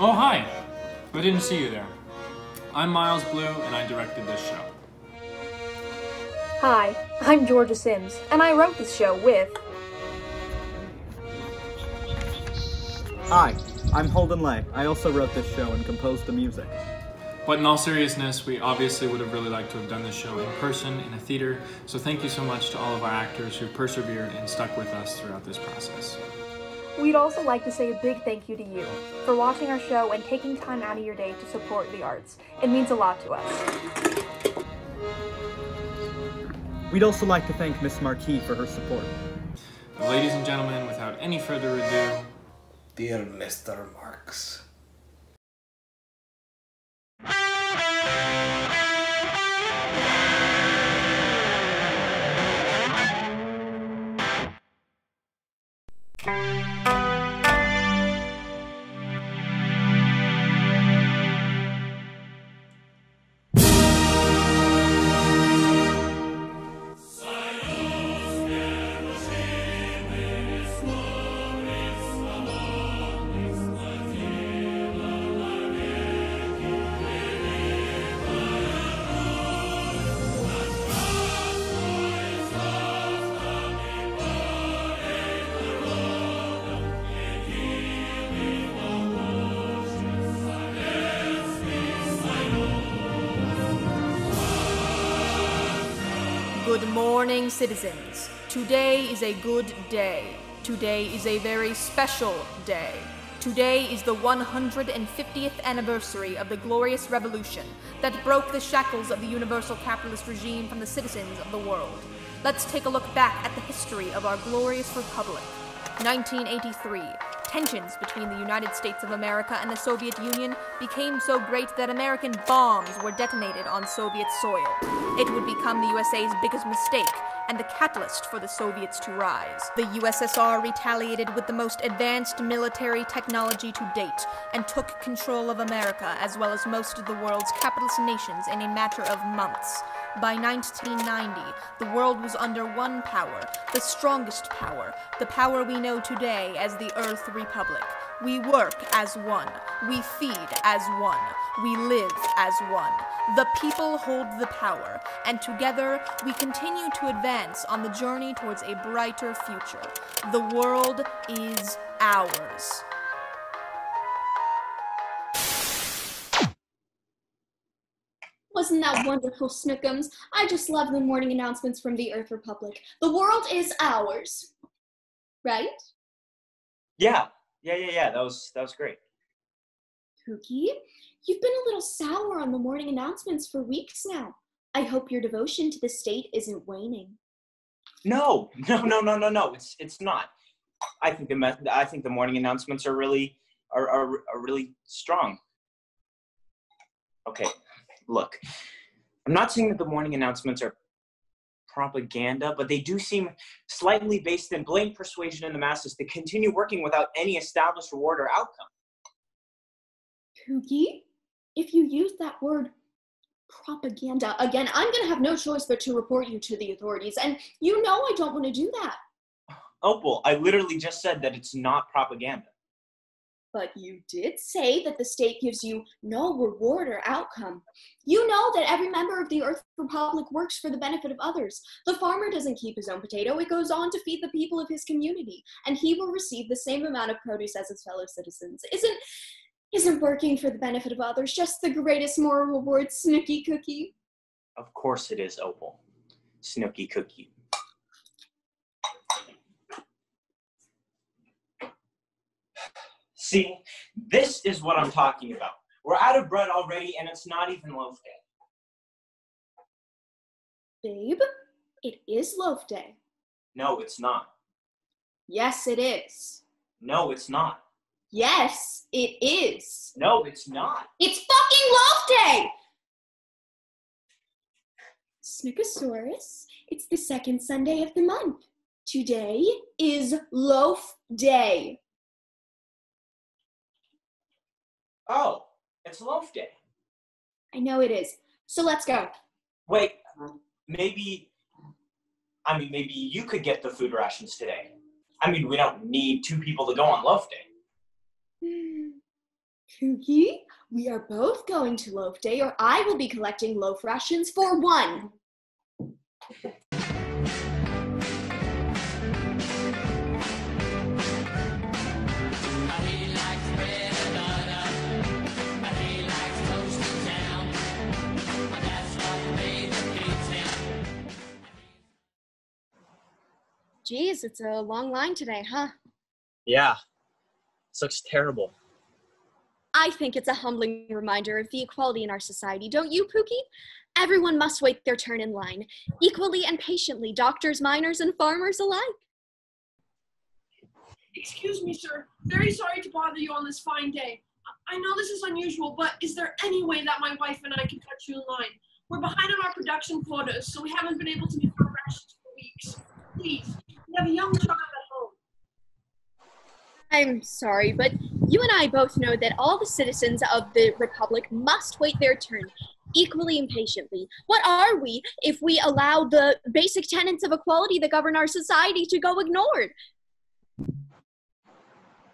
Oh, hi! I didn't see you there. I'm Miles Blue, and I directed this show. Hi, I'm Georgia Sims, and I wrote this show with... Hi, I'm Holden Lay. I also wrote this show and composed the music. But in all seriousness, we obviously would have really liked to have done this show in person, in a theater, so thank you so much to all of our actors who persevered and stuck with us throughout this process. We'd also like to say a big thank you to you for watching our show and taking time out of your day to support the arts. It means a lot to us. We'd also like to thank Miss Marquis for her support. Ladies and gentlemen, without any further ado, dear Mr. Marx. Good morning, citizens. Today is a good day. Today is a very special day. Today is the 150th anniversary of the glorious revolution that broke the shackles of the universal capitalist regime from the citizens of the world. Let's take a look back at the history of our glorious republic. 1983. Tensions between the United States of America and the Soviet Union became so great that American bombs were detonated on Soviet soil. It would become the USA's biggest mistake and the catalyst for the Soviets to rise. The USSR retaliated with the most advanced military technology to date and took control of America as well as most of the world's capitalist nations in a matter of months. By 1990, the world was under one power, the strongest power, the power we know today as the Earth Republic. We work as one. We feed as one. We live as one. The people hold the power, and together we continue to advance on the journey towards a brighter future. The world is ours. Wasn't that wonderful, Snookums? I just love the morning announcements from the Earth Republic. The world is ours. Right? Yeah. That was great. Cookie, you've been a little sour on the morning announcements for weeks now. I hope your devotion to the state isn't waning. No. It's not. I think the morning announcements are really strong. Okay. Look, I'm not saying that the morning announcements are propaganda, but they do seem slightly based in blatant persuasion in the masses to continue working without any established reward or outcome. Poogie, if you use that word propaganda again, I'm going to have no choice but to report you to the authorities, and you know I don't want to do that. Opal, I literally just said that it's not propaganda. But you did say that the state gives you no reward or outcome. You know that every member of the Earth Republic works for the benefit of others. The farmer doesn't keep his own potato, it goes on to feed the people of his community, and he will receive the same amount of produce as his fellow citizens. Isn't working for the benefit of others just the greatest moral reward, Snooky Cookie? Of course it is, Opal. Snooky Cookie. See, this is what I'm talking about. We're out of bread already, and it's not even loaf day. Babe, it is loaf day. No, it's not. Yes, it is. No, it's not. Yes, it is. No, it's not. It's fucking loaf day! Snookosaurus, it's the second Sunday of the month. Today is loaf day. Oh, it's loaf day. I know it is. So let's go. Wait, maybe you could get the food rations today. I mean, we don't need two people to go on loaf day. Cookie, we are both going to loaf day, or I will be collecting loaf rations for one. Geez, it's a long line today, huh? Yeah, this looks terrible. I think it's a humbling reminder of the equality in our society, don't you, Pookie? Everyone must wait their turn in line, equally and patiently, doctors, miners, and farmers alike. Excuse me, sir. Very sorry to bother you on this fine day. I know this is unusual, but is there any way that my wife and I can cut you in line? We're behind on our production quotas, so we haven't been able to meet our rations for weeks. Please, we have a young child at home. I'm sorry, but you and I both know that all the citizens of the Republic must wait their turn, equally and patiently. What are we if we allow the basic tenets of equality that govern our society to go ignored?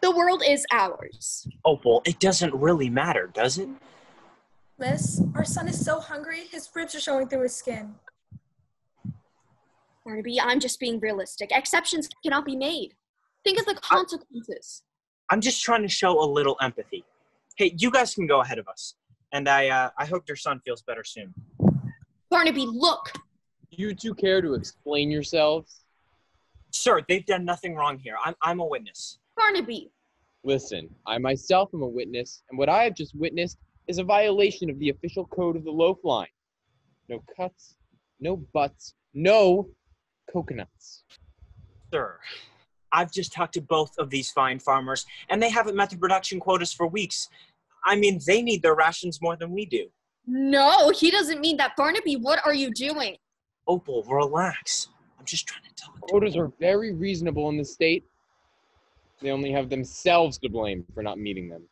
The world is ours. Opal, it doesn't really matter, does it? Miss, our son is so hungry, his ribs are showing through his skin. Barnaby, I'm just being realistic. Exceptions cannot be made. Think of the consequences. I'm just trying to show a little empathy. Hey, you guys can go ahead of us. And I hope your son feels better soon. Barnaby, look! You two care to explain yourselves? Sir, they've done nothing wrong here. I'm a witness. Barnaby! Listen, I myself am a witness, and what I have just witnessed is a violation of the official code of the loaf line. No cuts, no butts, no coconuts. Sir, I've just talked to both of these fine farmers, and they haven't met the production quotas for weeks. I mean, they need their rations more than we do. No, he doesn't mean that. Barnaby, what are you doing? Opal, relax. I'm just trying to tell you. Quotas are very reasonable in the state. They only have themselves to blame for not meeting them.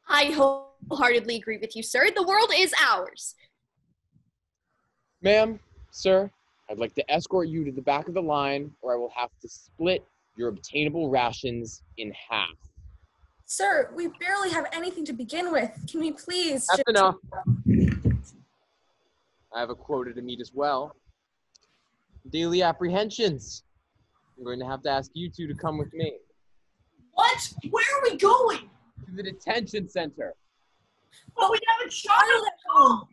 I wholeheartedly agree with you, sir. The world is ours. Ma'am, sir, I'd like to escort you to the back of the line, or I will have to split your obtainable rations in half. Sir, we barely have anything to begin with. Can we please That's enough. I have a quota to meet as well. Daily apprehensions. I'm going to have to ask you two to come with me. What? Where are we going? To the detention center. But we have a child at home.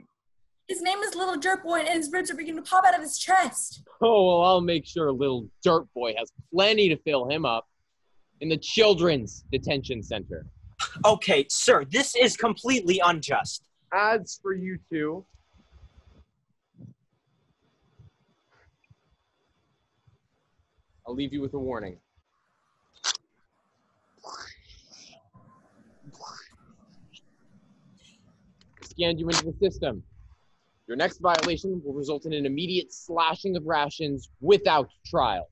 His name is Little Dirt Boy, and his ribs are beginning to pop out of his chest. Oh, well, I'll make sure little dirt boy has plenty to fill him up in the children's detention center. Okay, sir, this is completely unjust. As for you two, I'll leave you with a warning. Scanned you into the system. Your next violation will result in an immediate slashing of rations without trial.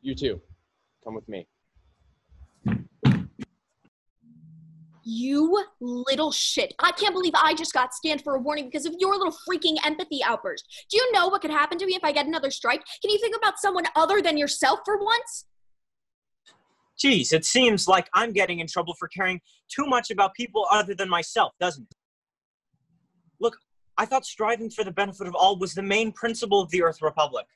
You two, come with me. You little shit. I can't believe I just got scanned for a warning because of your little freaking empathy outburst. Do you know what could happen to me if I get another strike? Can you think about someone other than yourself for once? Geez, it seems like I'm getting in trouble for caring too much about people other than myself, doesn't it? Look, I thought striving for the benefit of all was the main principle of the Earth Republic.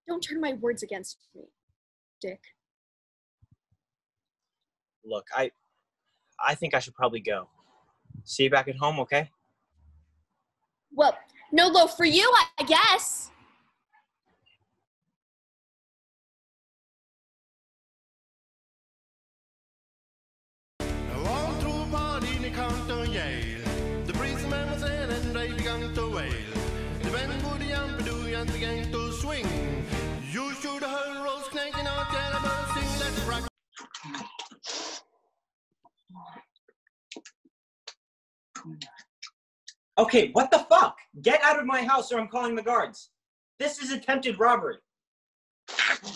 Don't turn my words against me, Dick. Look, I think I should probably go. See you back at home, okay? Well, no loaf for you, I guess. Okay, what the fuck? Get out of my house or I'm calling the guards. This is attempted robbery.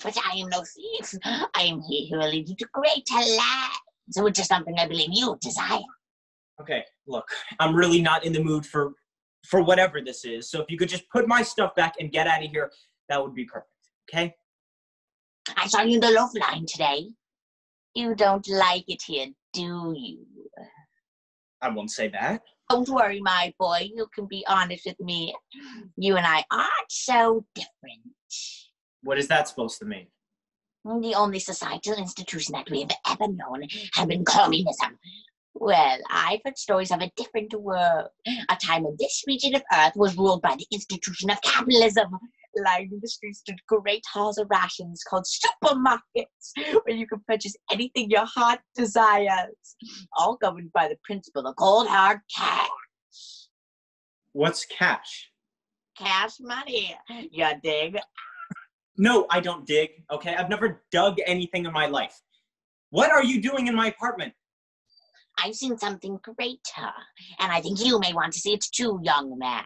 But I am no thief. I am he who will lead you to greater lands, which is something I believe you desire. Okay, look, I'm really not in the mood for whatever this is, so if you could just put my stuff back and get out of here, that would be perfect, okay? I saw you in the loaf line today. You don't like it here, do you? I won't say that. Don't worry, my boy. You can be honest with me. You and I aren't so different. What is that supposed to mean? The only societal institution that we have ever known has been communism. Well, I've heard stories of a different world. A time when this region of Earth was ruled by the institution of capitalism. Lining the streets stood great halls of rations called supermarkets, where you can purchase anything your heart desires. All governed by the principle of cold hard cash. What's cash? Cash money, you dig? No, I don't dig, okay? I've never dug anything in my life. What are you doing in my apartment? I've seen something greater, and I think you may want to see it too, young man.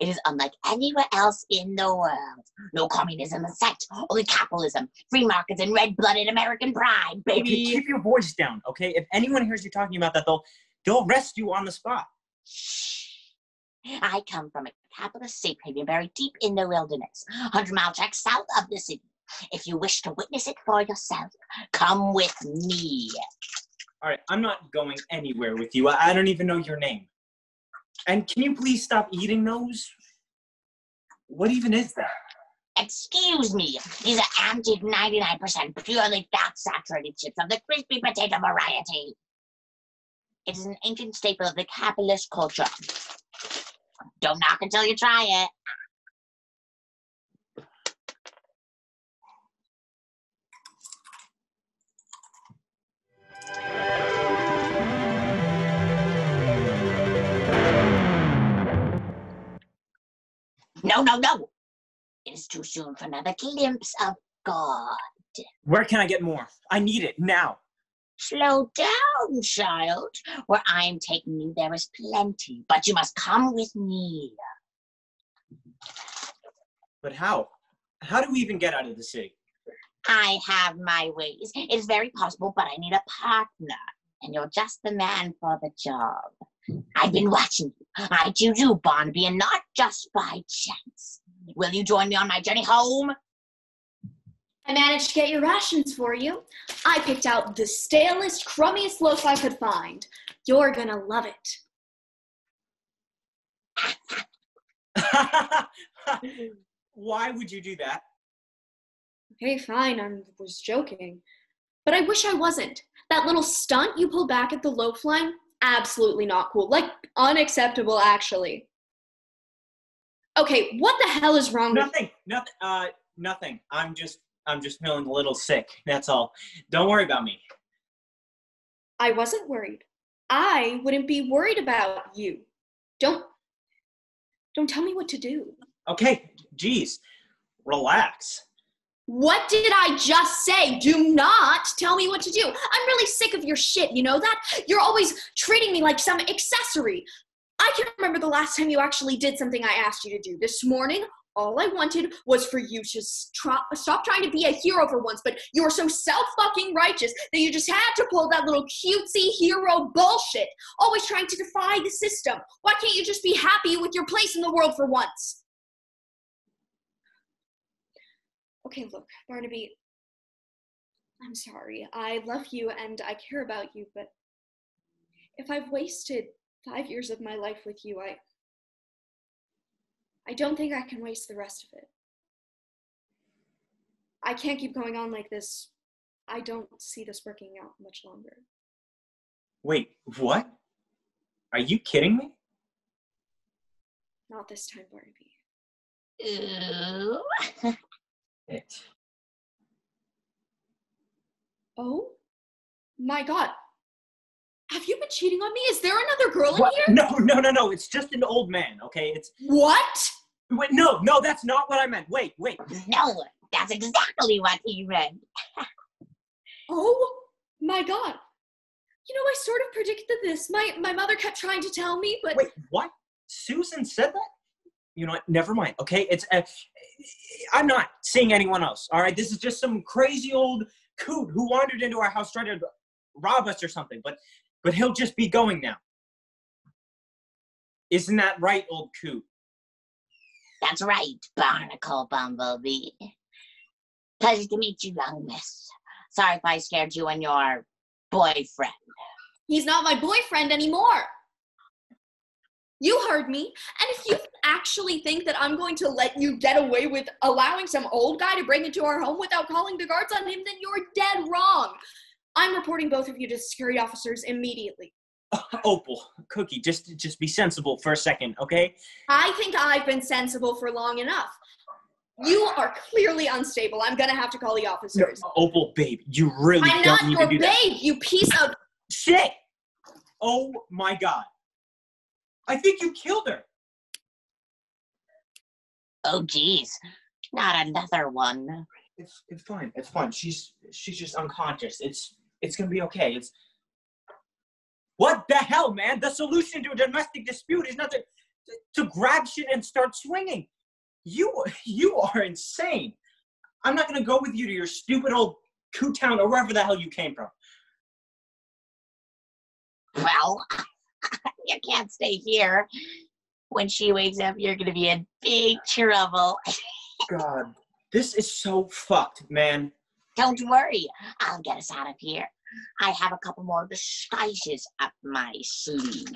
It is unlike anywhere else in the world. No communism in sight, only capitalism, free markets, and red-blooded American pride, baby. Okay, keep your voice down, okay? If anyone hears you talking about that, they'll arrest you on the spot. Shh. I come from a capitalist safe haven very deep in the wilderness, 100-mile track south of the city. If you wish to witness it for yourself, come with me. All right, I'm not going anywhere with you. I don't even know your name. And can you please stop eating those? What even is that? Excuse me. These are antique 99% purely fat-saturated chips of the crispy potato variety. It is an ancient staple of the capitalist culture. Don't knock until you try it. No, no, no. It is too soon for another glimpse of God. Where can I get more? I need it now. Slow down, child. Where I am taking you, there is plenty, but you must come with me. But how? How do we even get out of the city? I have my ways. It is very possible, but I need a partner, and you're just the man for the job. I've been watching you. I choose you, Barnaby, and not just by chance. Will you join me on my journey home? I managed to get your rations for you. I picked out the stalest, crummiest loaf I could find. You're gonna love it. Why would you do that? Okay, fine, I was joking. But I wish I wasn't. That little stunt you pulled back at the loaf line, absolutely not cool. Like, unacceptable, actually. Okay, what the hell is wrong with you? Nothing. I'm just feeling a little sick, that's all. Don't worry about me. I wasn't worried. I wouldn't be worried about you. Don't tell me what to do. Okay, geez, relax. What did I just say? Do not tell me what to do. I'm really sick of your shit, you know that? You're always treating me like some accessory. I can't remember the last time you actually did something I asked you to do. This morning, all I wanted was for you to stop trying to be a hero for once, but you were so self-fucking righteous that you just had to pull that little cutesy hero bullshit, always trying to defy the system. Why can't you just be happy with your place in the world for once? Okay, look, Barnaby, I'm sorry. I love you and I care about you, but if I've wasted 5 years of my life with you, I don't think I can waste the rest of it. I can't keep going on like this. I don't see this working out much longer. Wait, what? Are you kidding me? Not this time, Barnaby. Ooh. Oh my God. Have you been cheating on me? Is there another girl in what? here? No. It's just an old man, okay? It's What? Wait, no, that's not what I meant. Wait. No, that's exactly what he read. Oh my God. You know, I sort of predicted this. My mother kept trying to tell me, but... Wait, what? Susan said that? You know what? Never mind, okay? It's I'm not seeing anyone else, all right? This is just some crazy old coot who wandered into our house trying to rob us or something, but he'll just be going now. Isn't that right, old coot? That's right, Barnacle Bumblebee. Pleasure to meet you, young miss. Sorry if I scared you and your boyfriend. He's not my boyfriend anymore. You heard me. And if you actually think that I'm going to let you get away with allowing some old guy to break into our home without calling the guards on him, then you're dead wrong. I'm reporting both of you to security officers immediately. Opal, Cookie, just be sensible for a second, okay? I think I've been sensible for long enough. You are clearly unstable. I'm gonna have to call the officers. No, Opal, babe, you really don't need to do that. I'm not your babe, you piece of shit! Oh my God. I think you killed her. Oh, geez. Not another one. It's fine. It's fine. She's just unconscious. It's gonna be okay. What the hell, man? The solution to a domestic dispute is not to grab shit and start swinging. You are insane. I'm not gonna go with you to your stupid old Coo-Town or wherever the hell you came from. Well, you can't stay here. When she wakes up, you're gonna be in big trouble. God, this is so fucked, man. Don't worry, I'll get us out of here. I have a couple more disguises up my sleeve.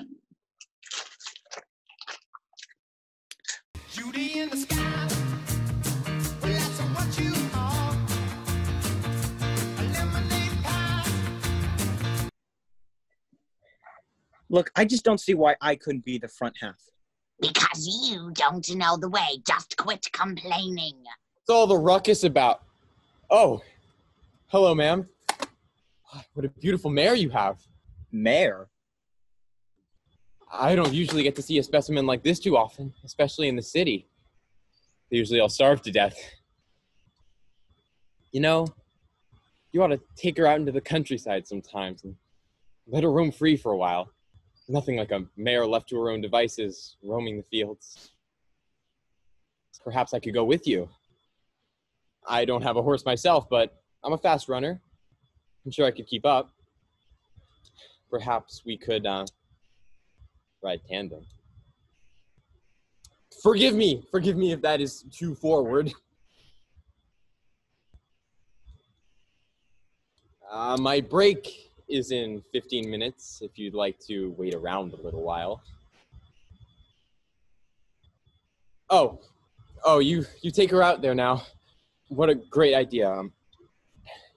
Judy in the sky. Well, that's what you are. A lemonade pie. Look, I just don't see why I couldn't be the front half. Because you don't know the way. Just quit complaining. What's all the ruckus about? Oh, hello, ma'am. What a beautiful mare you have. Mare? I don't usually get to see a specimen like this too often, especially in the city. They usually all starve to death. You know, you ought to take her out into the countryside sometimes and let her roam free for a while. Nothing like a mare left to her own devices, roaming the fields. Perhaps I could go with you. I don't have a horse myself, but I'm a fast runner. I'm sure I could keep up. Perhaps we could ride tandem. Forgive me if that is too forward. My break is in 15 minutes, if you'd like to wait around a little while. Oh, you take her out there now. What a great idea.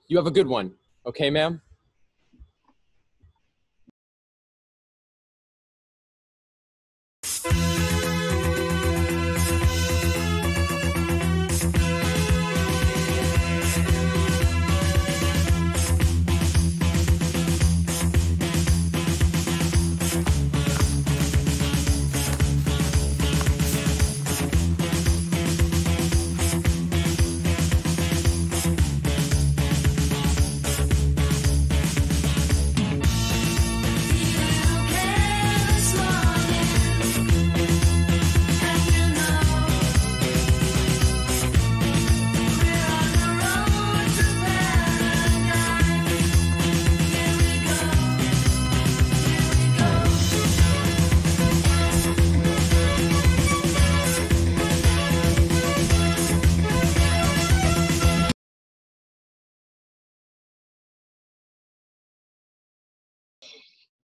You have a good one. Okay, ma'am?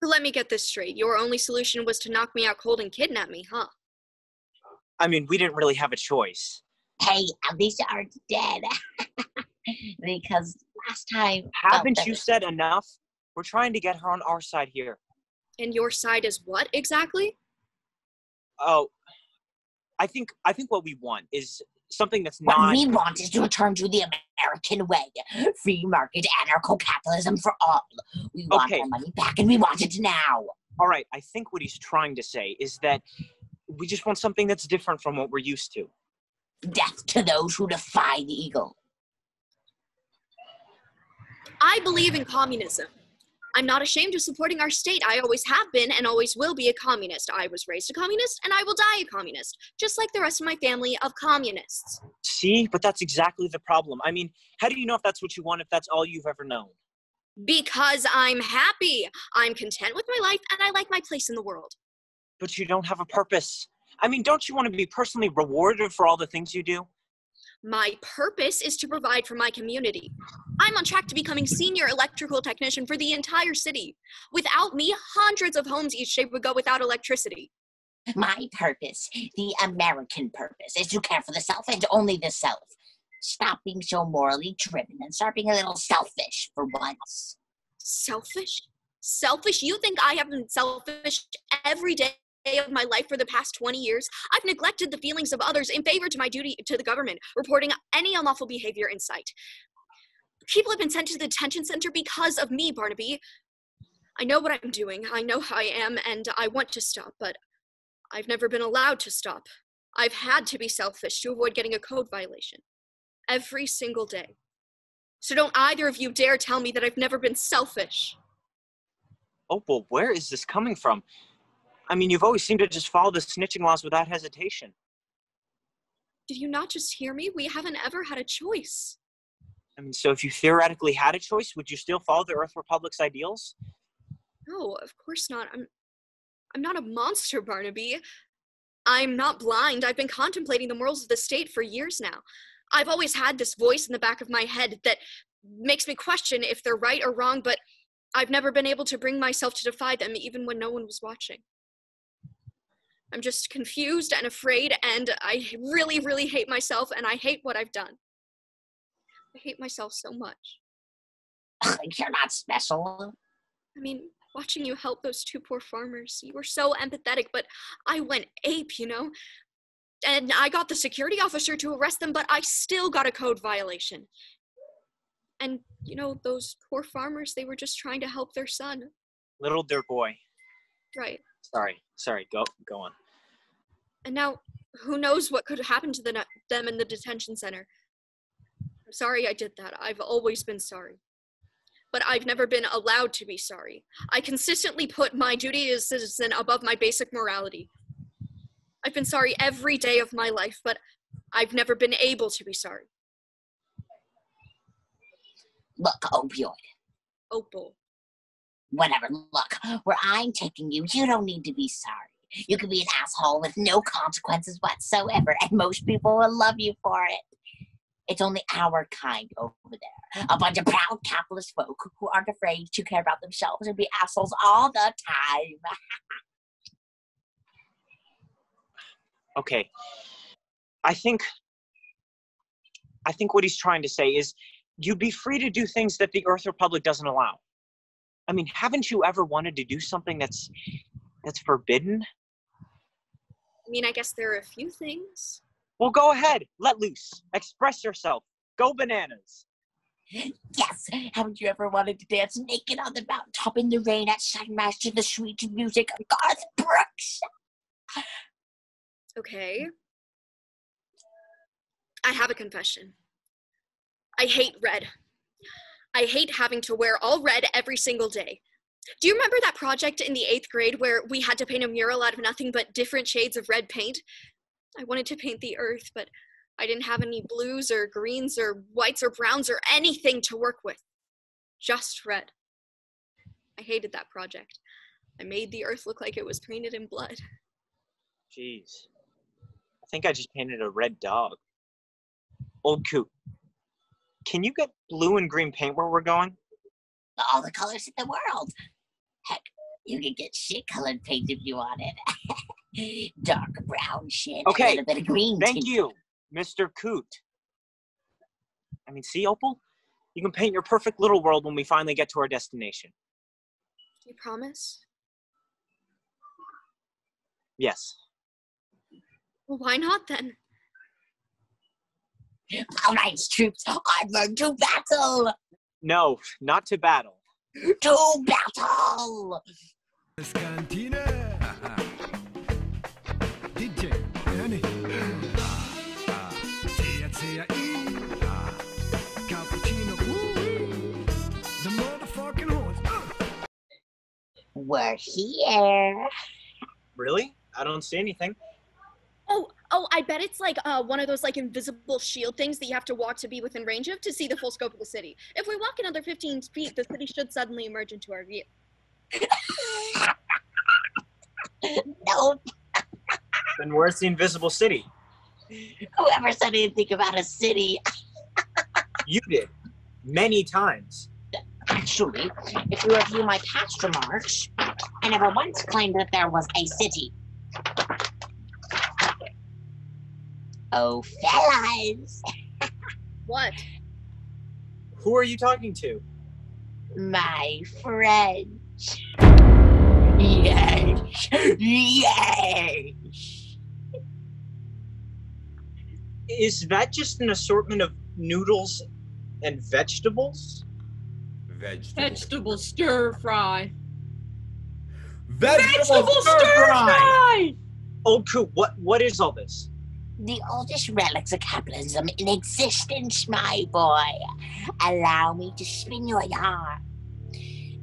Let me get this straight. Your only solution was to knock me out cold and kidnap me, huh? I mean, we didn't really have a choice. Hey, at least aren't dead. Because last time... Haven't you said enough? We're trying to get her on our side here. And your side is what, exactly? Oh, I think what we want is something that's not... What we want is to return to the American way. Free market anarcho-capitalism for all. We want our money back and we want it now. All right, I think what he's trying to say is that we just want something that's different from what we're used to. Death to those who defy the eagle. I believe in communism. I'm not ashamed of supporting our state. I always have been and always will be a communist. I was raised a communist and I will die a communist, just like the rest of my family of communists. See, but that's exactly the problem. I mean, how do you know if that's what you want if that's all you've ever known? Because I'm happy. I'm content with my life and I like my place in the world. But you don't have a purpose. I mean, don't you want to be personally rewarded for all the things you do? My purpose is to provide for my community. I'm on track to becoming senior electrical technician for the entire city. Without me, hundreds of homes each day would go without electricity. My purpose, the American purpose, is to care for the self and only the self. Stop being so morally driven and start being a little selfish for once. Selfish? Selfish? You think I have been selfish every day of my life for the past 20 years? I've neglected the feelings of others in favor to my duty to the government, reporting any unlawful behavior in sight. People have been sent to the detention center because of me, Barnaby. I know what I'm doing, I know how I am, and I want to stop, but I've never been allowed to stop. I've had to be selfish to avoid getting a code violation. Every single day. So don't either of you dare tell me that I've never been selfish. Opal, where is this coming from? I mean, you've always seemed to just follow the snitching laws without hesitation. Did you not just hear me? We haven't ever had a choice. I mean, so if you theoretically had a choice, would you still follow the Earth Republic's ideals? No, of course not. I'm not a monster, Barnaby. I'm not blind. I've been contemplating the morals of the state for years now. I've always had this voice in the back of my head that makes me question if they're right or wrong, but I've never been able to bring myself to defy them even when no one was watching. I'm just confused and afraid, and I really, really hate myself, and I hate what I've done. I hate myself so much. You're not special. I mean, watching you help those two poor farmers, you were so empathetic, but I went ape, you know? And I got the security officer to arrest them, but I still got a code violation. And, you know, those poor farmers, they were just trying to help their son. Little dear boy. Right. Sorry, go on. And now, who knows what could happen to them in the detention center. I'm sorry I did that. I've always been sorry. But I've never been allowed to be sorry. I consistently put my duty as a citizen above my basic morality. I've been sorry every day of my life, but I've never been able to be sorry. Look, opioid. Opal. Whatever, look, where I'm taking you, you don't need to be sorry. You can be an asshole with no consequences whatsoever, and most people will love you for it. It's only our kind over there. A bunch of proud capitalist folk who aren't afraid to care about themselves and be assholes all the time. Okay. I think what he's trying to say is you'd be free to do things that the Earth Republic doesn't allow. I mean, haven't you ever wanted to do something that's forbidden? I mean, I guess there are a few things. Well, go ahead. Let loose. Express yourself. Go bananas. Yes, haven't you ever wanted to dance naked on the mountaintop in the rain at sunrise to the sweet music of Garth Brooks? Okay. I have a confession. I hate red. I hate having to wear all red every single day. Do you remember that project in the 8th grade where we had to paint a mural out of nothing but different shades of red paint? I wanted to paint the earth, but I didn't have any blues or greens or whites or browns or anything to work with. Just red. I hated that project. I made the earth look like it was painted in blood. Jeez. I think I just painted a red dog. Old Coot, can you get blue and green paint where we're going? All the colors in the world. Heck, you can get shit-colored paint if you want it. Dark brown shit, Okay, a little bit of green. Thank you, Mr. Coot. I mean, see, Opal? You can paint your perfect little world when we finally get to our destination. You promise? Yes. Well, why not then? All right, troops, onward to battle! No, not to battle. To battle! Cantina. DJ, honey. CCA-TV. Cappuccino. Woo. The motherfucking horse. We're here. Really? I don't see anything. Oh, I bet it's like one of those like invisible shield things that you have to walk to be within range of to see the full scope of the city. If we walk another 15 feet, the city should suddenly emerge into our view. No. Then where's the invisible city? Whoever said anything about a city? You did. Many times. Actually, if you review my past remarks, I never once claimed that there was a city. Oh, fellas. What? Who are you talking to? My friend. Yes. Yes. Is that just an assortment of noodles and vegetables? Vegetable stir fry. Vegetable stir fry! Old Coop, what is all this? The oldest relics of capitalism in existence, my boy. Allow me to spin your yarn.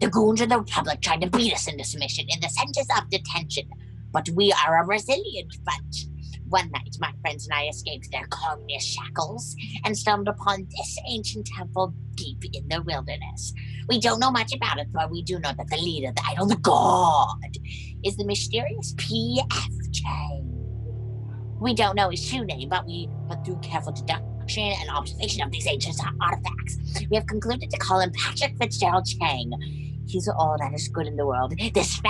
The goons of the Republic tried to beat us into submission in the centers of detention, but we are a resilient bunch. One night, my friends and I escaped their communist shackles and stumbled upon this ancient temple deep in the wilderness. We don't know much about it, but we do know that the leader, the idol, the god, is the mysterious PFJ. We don't know his true name, but through careful deduction and observation of these ancient artifacts, we have concluded to call him Patrick Fitzgerald Chang. He's all that is good in the world. This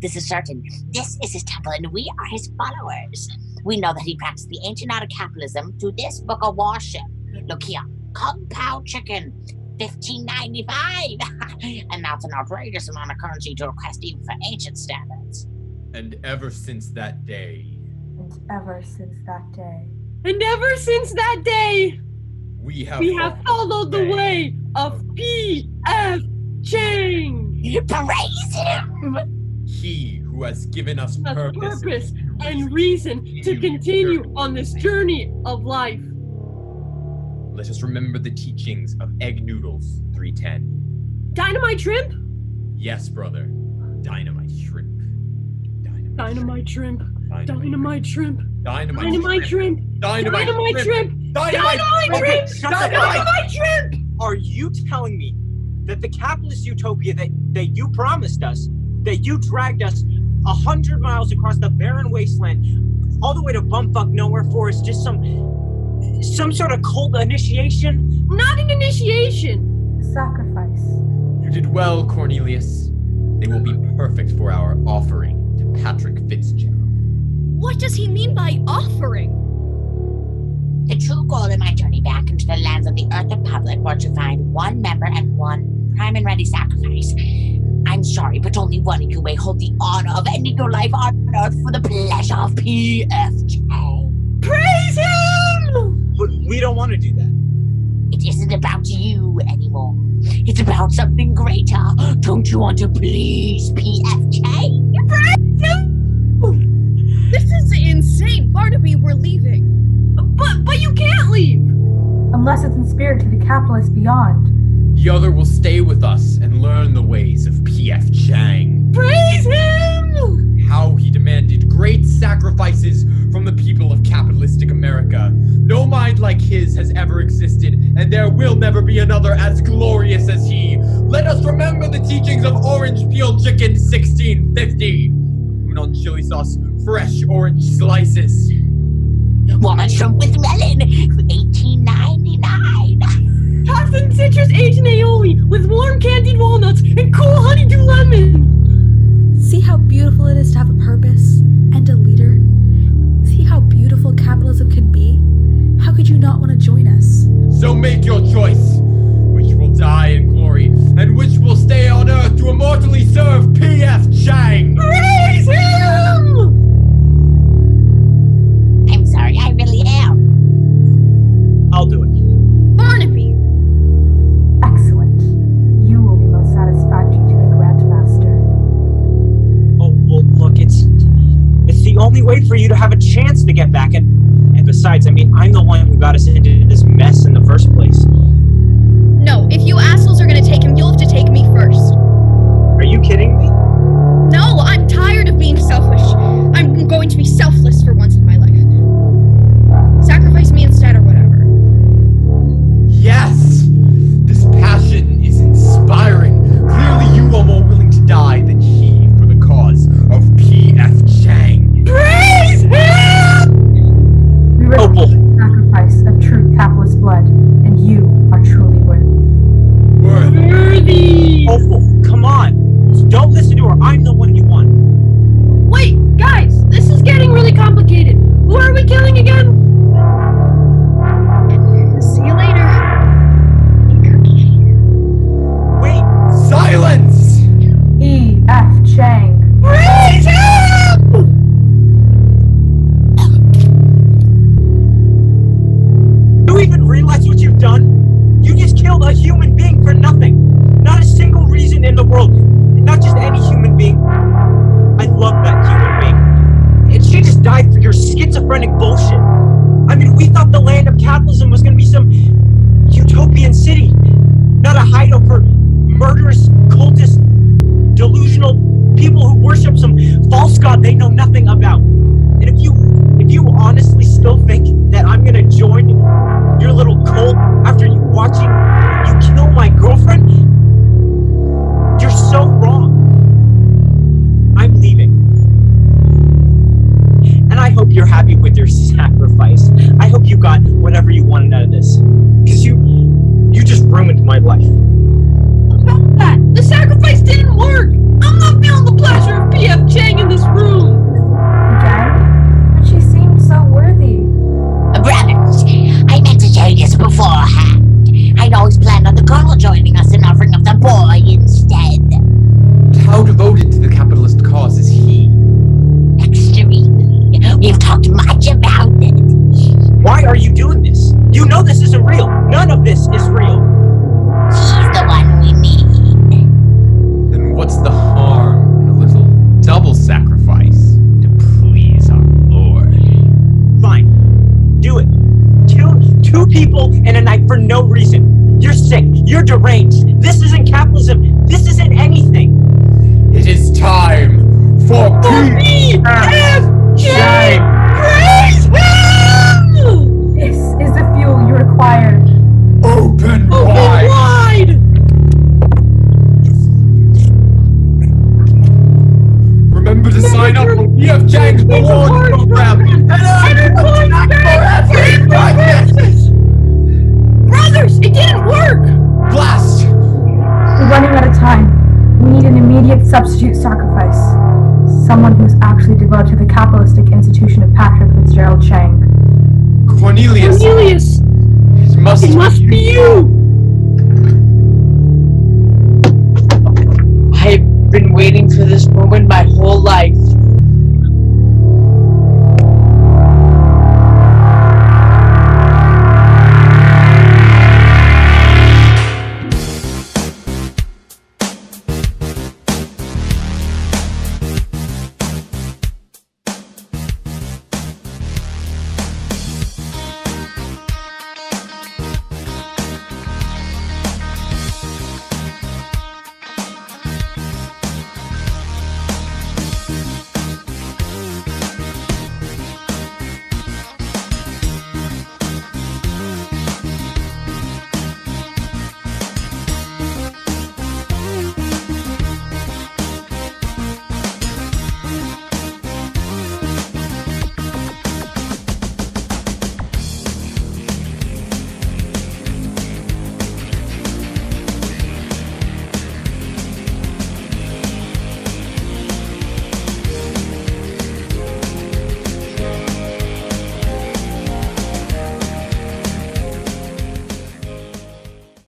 is certain. This is his temple, and we are his followers. We know that he practiced the ancient art of capitalism through this book of worship. Look here, Kung Pao Chicken, $15.95. And that's an outrageous amount of currency to request even for ancient standards. And ever since that day. And ever since that day. And ever since that day, we have followed the way of P.F. Chang. Praise him! He who has given us purpose and reason to continue on this journey of life. Let us remember the teachings of Egg Noodles 310. Dynamite shrimp? Yes, brother. Dynamite shrimp. Dynamite shrimp. Dynamite shrimp. Dynamite shrimp. Dynamite shrimp. Dynamite shrimp. Are you telling me that the capitalist utopia that you promised us, that you dragged us 100 miles across the barren wasteland, all the way to bumfuck nowhere for, is just some sort of cult initiation? Not an initiation. Sacrifice. You did well, Cornelius. They will be perfect for our offering to Patrick Fitzgerald. What does he mean by offering? The true goal of my journey back into the lands of the Earth Republic was to find one member and one prime and ready sacrifice. I'm sorry, but only one of you may hold the honor of ending your life on Earth for the pleasure of PFJ. Praise him! But we don't want to do that. It isn't about you anymore. It's about something greater. Don't you want to please PFJ? Praise him! This is insane. Barnaby, we're leaving. But you can't leave! Unless it's in spirit to the capitalists beyond. The other will stay with us and learn the ways of P.F. Chang. Praise him! How he demanded great sacrifices from the people of capitalistic America. No mind like his has ever existed, and there will never be another as glorious as he. Let us remember the teachings of Orange Peel Chicken 1650. On chili sauce, fresh orange slices. Walnut shrimp with melon, $18.99. Toxin citrus aged aioli with warm candied walnuts and cool honeydew lemon. See how beautiful it is to have a purpose and a leader? See how beautiful capitalism can be? How could you not want to join us? So make your choice, which will die in glory, and which will stay on Earth to immortally serve P.F. Chang. Praise him! I'm sorry, I really am. I'll do it. Barnaby! Excellent. You will be most satisfactory to the Grandmaster. Oh, well, look, it's the only way for you to have a chance to get back, and besides, I mean, I'm the one who got us into this mess in the first place. No, if you assholes are gonna take him, you'll have to take me first. Are you kidding me? No, I'm tired of being selfish. I'm going to be selfless for once in my life. Sacrifice me instead or whatever. Yes! This passion is inspiring. Clearly you are more willing to die than he for the cause of P.F. Chang. Praise him! Opal, your schizophrenic bullshit. I mean, we thought the land of capitalism was going to be some utopian city, not a hideout for murderous, cultist, delusional people who worship some false god they know nothing about. And if you honestly still think that I'm going to join your little cult after watching you kill my girlfriend, you're so wrong. I'm leaving. And I hope you're happy with your sacrifice. I hope you got whatever you wanted out of this. Because you just ruined my life. About that, the sacrifice didn't work. I'm not feeling the pleasure of P.F. Chang in this room. Again? But she seemed so worthy. Brothers, I meant to tell you this beforehand. I'd always planned on the girl joining us and offering up the boy instead. How devoted to the capitalist cause is he? Extremely. We've talked much about it. Why are you doing this? You know this isn't real. None of this is real. He's the one we need. Then what's the harm in a little double sacrifice to please our Lord? Fine. Do it. Two people in a night for no reason. You're sick. You're deranged. This isn't capitalism. This isn't anything. It is time for P.F. Chang! Praise him! This is the fuel you require. Open wide! Remember to sign up for P.F. Chang's reward program and earn Brothers, it didn't work! Blast! We're running out of time. We need an immediate substitute sacrifice. Someone who's actually devoted to the capitalistic institution of Patrick Fitzgerald Chang. Cornelius! It must be you! I've been waiting for this moment my whole life.